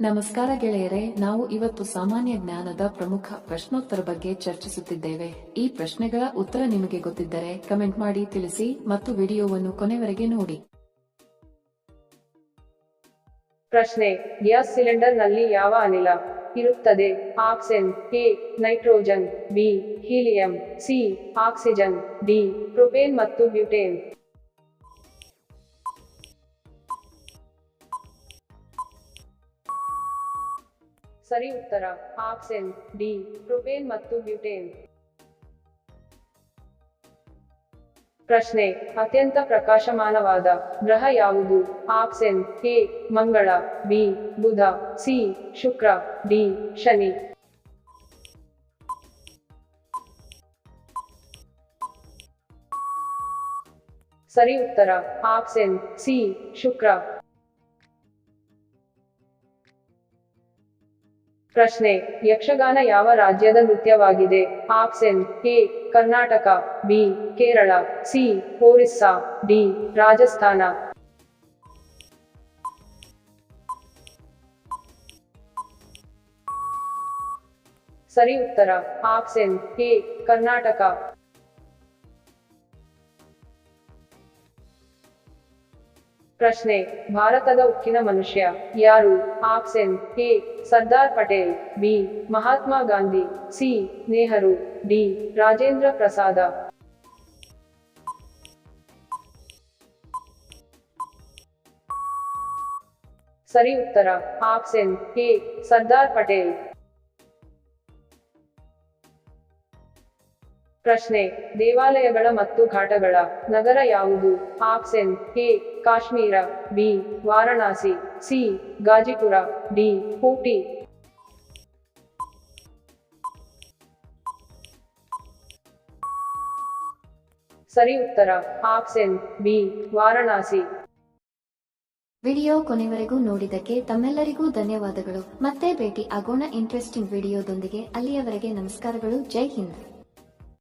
ನಮಸ್ಕಾರ ಗೆಳೆಯರೆ, ನಾವು ಇವತ್ತು ಸಾಮಾನ್ಯ ಜ್ಞಾನದ ಪ್ರಮುಖ ಪ್ರಶ್ನೋತ್ತರ ಬಗ್ಗೆ ಚರ್ಚಿಸುತ್ತಿದ್ದೇವೆ. ಈ ಪ್ರಶ್ನೆಗಳ ಉತ್ತರ ನಿಮಗೆ ಗೊತ್ತಿದ್ದರೆ ಕಮೆಂಟ್ ಮಾಡಿ ತಿಳಿಸಿ ಮತ್ತು ವಿಡಿಯೋವನ್ನು ಕೊನೆವರೆಗೆ ನೋಡಿ. ಪ್ರಶ್ನೆ: ಗ್ಯಾಸ್ ಸಿಲಿಂಡರ್ ನಲ್ಲಿ ಯಾವ ಅನಿಲ ಇರುತ್ತದೆ? Option A nitrogen, B helium, C oxygen, D propane ಮತ್ತು ಬ್ಯೂಟೇನ್. ಸರಿ ಉತ್ತರ ಆಪ್ಷನ್ ಡಿ ಪ್ರೊಪೇನ್ ಮತ್ತು ಬ್ಯೂಟೇನ್. ಪ್ರಶ್ನೆ: ಅತ್ಯಂತ ಪ್ರಕಾಶಮಾನವಾದ ಗ್ರಹ ಯಾವುದು? ಆಪ್ಷನ್ ಎ ಮಂಗಳ, ಬಿ ಬುಧ, ಸಿ ಶುಕ್ರ, ಡಿ ಶನಿ. ಸರಿ ಉತ್ತರ ಆಪ್ಷನ್ ಸಿ ಶುಕ್ರ. ಪ್ರಶ್ನೆ: ಯಕ್ಷಗಾನ ಯಾವ ರಾಜ್ಯದ ನೃತ್ಯವಾಗಿದೆ? Option A Karnataka, B Kerala, C Orissa, D Rajasthan. ಸರಿ ಉತ್ತರ ಆಪ್ಷನ್ ಎ ಕರ್ನಾಟಕ. ಪ್ರಶ್ನೆ: ಭಾರತದ ಉಕ್ಕಿನ ಮನುಷ್ಯ ಯಾರು? Option A Sardar Patel, B Mahatma Gandhi, C Nehru, D Rajendra ಪ್ರಸಾದ. ಸರಿ ಉತ್ತರ ಆಪ್ಷನ್ ಎ ಸರ್ದಾರ್ ಪಟೇಲ್. ಪ್ರಶ್ನೆ: ದೇವಾಲಯಗಳ ಮತ್ತು ಘಾಟಗಳ ನಗರ ಯಾವುದು? Option A Kashmir, B Varanasi, C Ghazipur, D Ooty. ಸರಿ ಉತ್ತರ ಆಪ್ಷನ್ ಬಿ ವಾರಣಾಸಿ. ವಿಡಿಯೋ ಕೊನೆವರೆಗೂ ನೋಡಿದ್ದಕ್ಕೆ ತಮ್ಮೆಲ್ಲರಿಗೂ ಧನ್ಯವಾದಗಳು. ಮತ್ತೆ ಭೇಟಿ ಆಗೋಣ ಇಂಟ್ರೆಸ್ಟಿಂಗ್ ವಿಡಿಯೋದೊಂದಿಗೆ. ಅಲ್ಲಿಯವರೆಗೆ ನಮಸ್ಕಾರಗಳು. ಜೈ ಹಿಂದ್.